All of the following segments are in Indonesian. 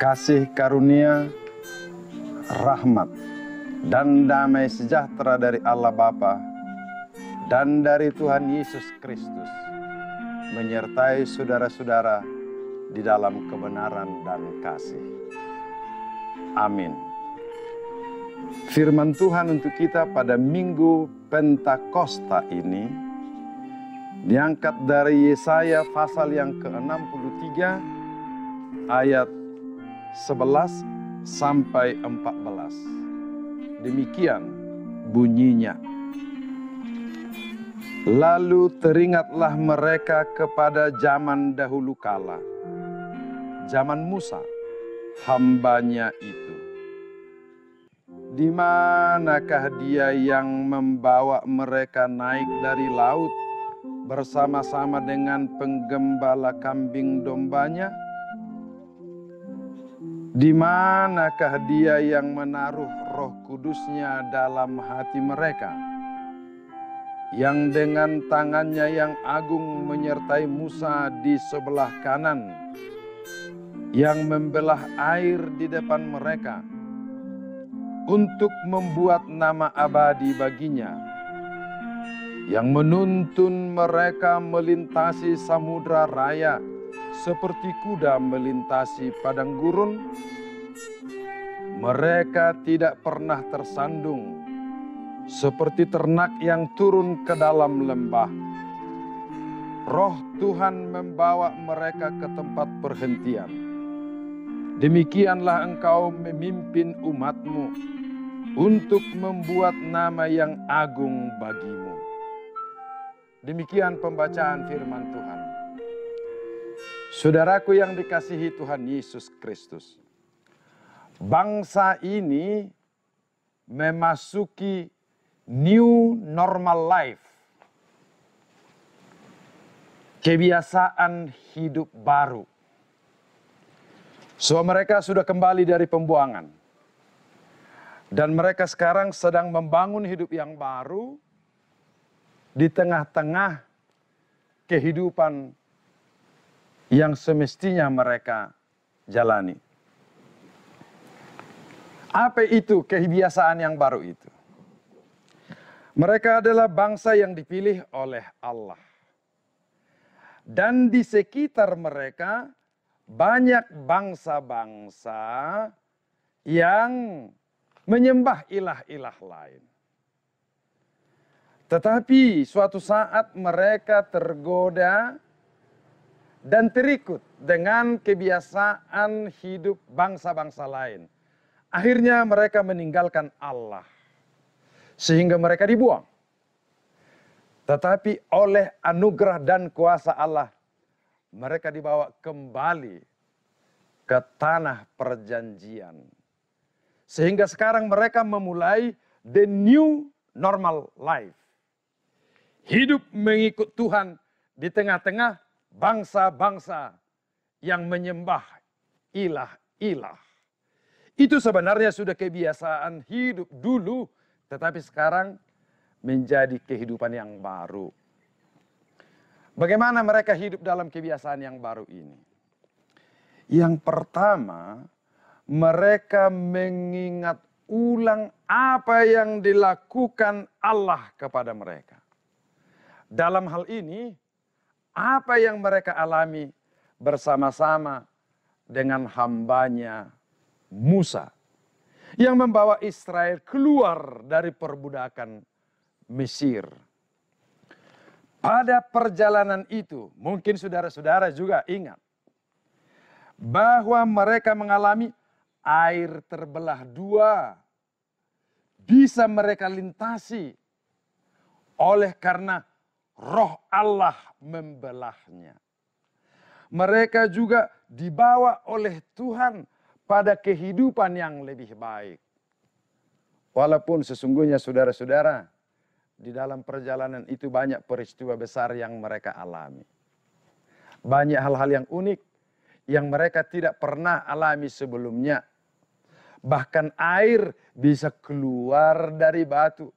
kasih karunia, rahmat, dan damai sejahtera dari Allah Bapa dan dari Tuhan Yesus Kristus menyertai saudara-saudara di dalam kebenaran dan kasih. Amin. Firman Tuhan untuk kita pada Minggu Pentakosta ini diangkat dari Yesaya pasal yang ke-63 ayat 11 sampai 14. Demikian bunyinya. Lalu teringatlah mereka kepada zaman dahulu kala, zaman Musa, hambanya itu. Di manakah dia yang membawa mereka naik dari laut bersama-sama dengan penggembala kambing dombanya? Di manakah dia yang menaruh Roh Kudusnya dalam hati mereka? Yang dengan tangannya yang agung menyertai Musa di sebelah kanan, yang membelah air di depan mereka, untuk membuat nama abadi baginya, yang menuntun mereka melintasi samudra raya, seperti kuda melintasi padang gurun. Mereka tidak pernah tersandung, seperti ternak yang turun ke dalam lembah. Roh Tuhan membawa mereka ke tempat perhentian. Demikianlah engkau memimpin umatmu untuk membuat nama yang agung bagimu. Demikian pembacaan firman Tuhan. Saudaraku yang dikasihi Tuhan Yesus Kristus, bangsa ini memasuki new normal life, kebiasaan hidup baru. So mereka sudah kembali dari pembuangan, dan mereka sekarang sedang membangun hidup yang baru di tengah-tengah kehidupan yang semestinya mereka jalani. Apa itu kebiasaan yang baru itu? Mereka adalah bangsa yang dipilih oleh Allah. Dan di sekitar mereka banyak bangsa-bangsa yang menyembah ilah-ilah lain. Tetapi suatu saat mereka tergoda dan terikut dengan kebiasaan hidup bangsa-bangsa lain. Akhirnya mereka meninggalkan Allah, sehingga mereka dibuang. Tetapi oleh anugerah dan kuasa Allah, mereka dibawa kembali ke tanah perjanjian. Sehingga sekarang mereka memulai the new normal life. Hidup mengikut Tuhan di tengah-tengah bangsa-bangsa yang menyembah ilah-ilah. Itu sebenarnya sudah kebiasaan hidup dulu, tetapi sekarang menjadi kehidupan yang baru. Bagaimana mereka hidup dalam kebiasaan yang baru ini? Yang pertama, mereka mengingat ulang apa yang dilakukan Allah kepada mereka. Dalam hal ini, apa yang mereka alami bersama-sama dengan hambanya Musa, yang membawa Israel keluar dari perbudakan Mesir. Pada perjalanan itu, mungkin saudara-saudara juga ingat, bahwa mereka mengalami air terbelah dua. Bisa mereka lintasi oleh karena Roh Allah membelahnya. Mereka juga dibawa oleh Tuhan pada kehidupan yang lebih baik. Walaupun sesungguhnya saudara-saudara, di dalam perjalanan itu banyak peristiwa besar yang mereka alami. Banyak hal-hal yang unik yang mereka tidak pernah alami sebelumnya. Bahkan air bisa keluar dari batu.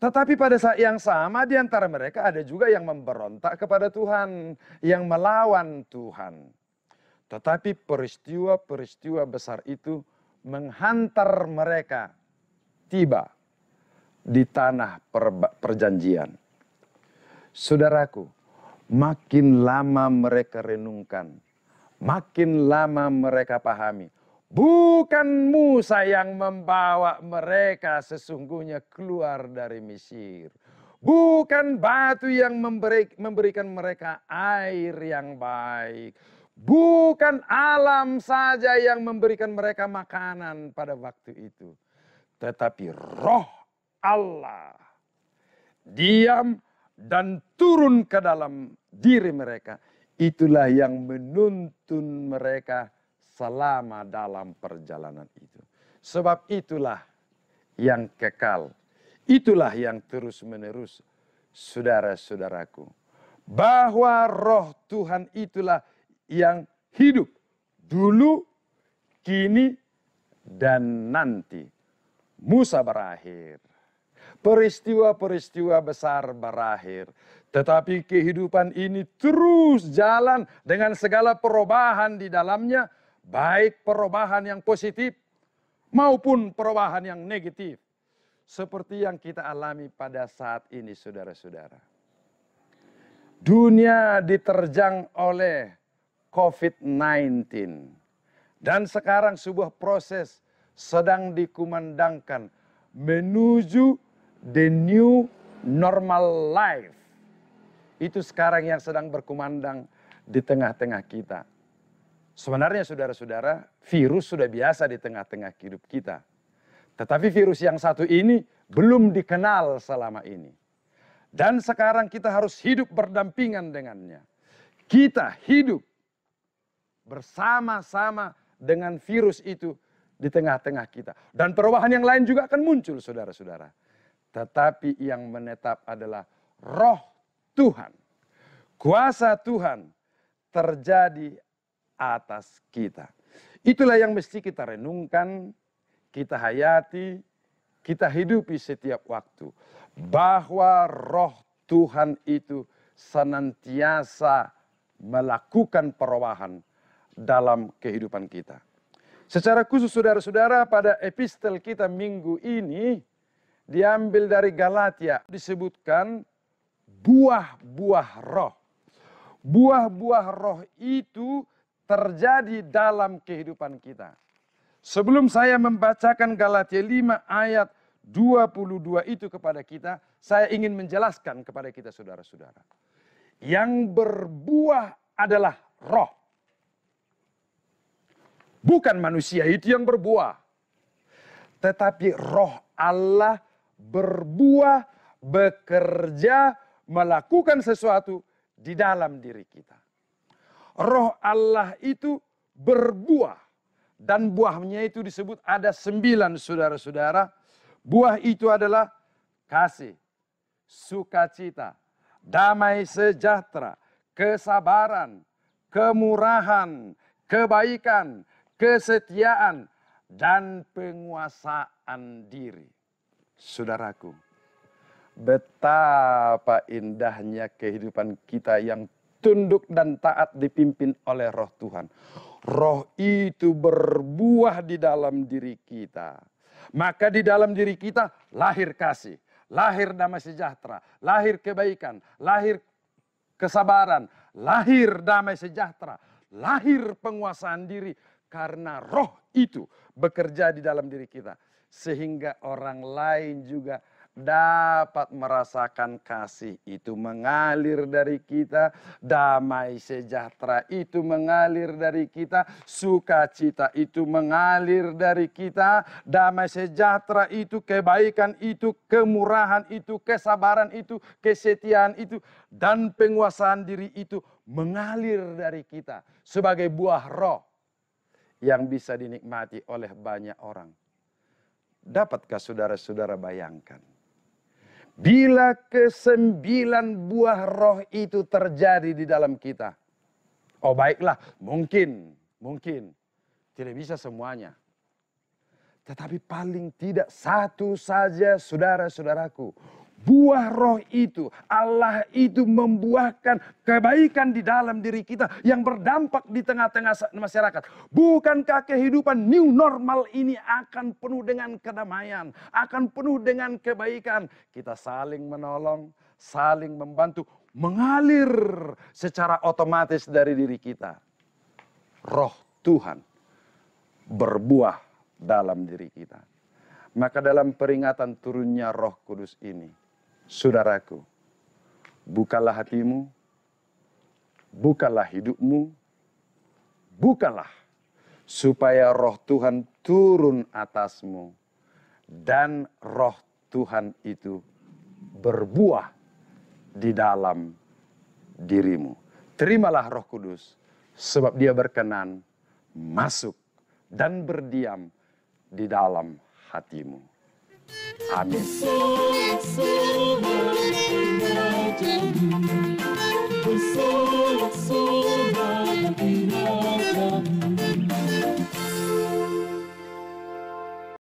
Tetapi pada saat yang sama di antara mereka ada juga yang memberontak kepada Tuhan, yang melawan Tuhan. Tetapi peristiwa-peristiwa besar itu menghantar mereka tiba di tanah perjanjian. Saudaraku, makin lama mereka renungkan, makin lama mereka pahami. Bukan Musa yang membawa mereka sesungguhnya keluar dari Mesir. Bukan batu yang memberikan mereka air yang baik. Bukan alam saja yang memberikan mereka makanan pada waktu itu. Tetapi roh Allah diam dan turun ke dalam diri mereka. Itulah yang menuntun mereka selama dalam perjalanan itu. Sebab itulah yang kekal. Itulah yang terus menerus, saudara-saudaraku. Bahwa roh Tuhan itulah yang hidup dulu, kini, dan nanti. Musa berakhir. Peristiwa-peristiwa besar berakhir. Tetapi kehidupan ini terus jalan dengan segala perubahan di dalamnya. Baik perubahan yang positif maupun perubahan yang negatif. Seperti yang kita alami pada saat ini, saudara-saudara. Dunia diterjang oleh COVID-19. Dan sekarang sebuah proses sedang dikumandangkan menuju the new normal life. Itu sekarang yang sedang berkumandang di tengah-tengah kita. Sebenarnya saudara-saudara, virus sudah biasa di tengah-tengah hidup kita. Tetapi virus yang satu ini belum dikenal selama ini. Dan sekarang kita harus hidup berdampingan dengannya. Kita hidup bersama-sama dengan virus itu di tengah-tengah kita. Dan perubahan yang lain juga akan muncul, saudara-saudara. Tetapi yang menetap adalah roh Tuhan. Kuasa Tuhan terjadi atas kita. Itulah yang mesti kita renungkan, kita hayati, kita hidupi setiap waktu. Bahwa roh Tuhan itu senantiasa melakukan perubahan dalam kehidupan kita. Secara khusus saudara-saudara, pada epistel kita minggu ini diambil dari Galatia, disebutkan buah-buah roh. Buah-buah roh itu terjadi dalam kehidupan kita. Sebelum saya membacakan Galatia 5 ayat 22 itu kepada kita, saya ingin menjelaskan kepada kita saudara-saudara. Yang berbuah adalah roh. Bukan manusia itu yang berbuah. Tetapi roh Allah berbuah, bekerja, melakukan sesuatu di dalam diri kita. Roh Allah itu berbuah. Dan buahnya itu disebut ada 9 saudara-saudara. Buah itu adalah kasih, sukacita, damai sejahtera, kesabaran, kemurahan, kebaikan, kesetiaan, dan penguasaan diri. Saudaraku, betapa indahnya kehidupan kita yang tunduk dan taat dipimpin oleh roh Tuhan. Roh itu berbuah di dalam diri kita. Maka di dalam diri kita lahir kasih, lahir damai sejahtera, lahir kebaikan, lahir kesabaran, lahir damai sejahtera, lahir penguasaan diri. Karena roh itu bekerja di dalam diri kita. Sehingga orang lain juga dapat merasakan kasih itu mengalir dari kita, damai sejahtera itu mengalir dari kita, sukacita itu mengalir dari kita, damai sejahtera itu, kebaikan itu, kemurahan itu, kesabaran itu, kesetiaan itu, dan penguasaan diri itu mengalir dari kita sebagai buah roh yang bisa dinikmati oleh banyak orang. Dapatkah saudara-saudara bayangkan? Bila ke-9 buah roh itu terjadi di dalam kita. Oh baiklah, mungkin. Tidak bisa semuanya. Tetapi paling tidak satu saja saudara-saudaraku. buah roh itu, Allah itu membuahkan kebaikan di dalam diri kita yang berdampak di tengah-tengah masyarakat. Bukankah kehidupan new normal ini akan penuh dengan kedamaian, akan penuh dengan kebaikan? Kita saling menolong, saling membantu, mengalir secara otomatis dari diri kita. Roh Tuhan berbuah dalam diri kita. Maka dalam peringatan turunnya Roh Kudus ini, saudaraku, bukalah hatimu, bukalah hidupmu, bukalah supaya Roh Tuhan turun atasmu dan Roh Tuhan itu berbuah di dalam dirimu. Terimalah Roh Kudus sebab Dia berkenan masuk dan berdiam di dalam hatimu. Amin.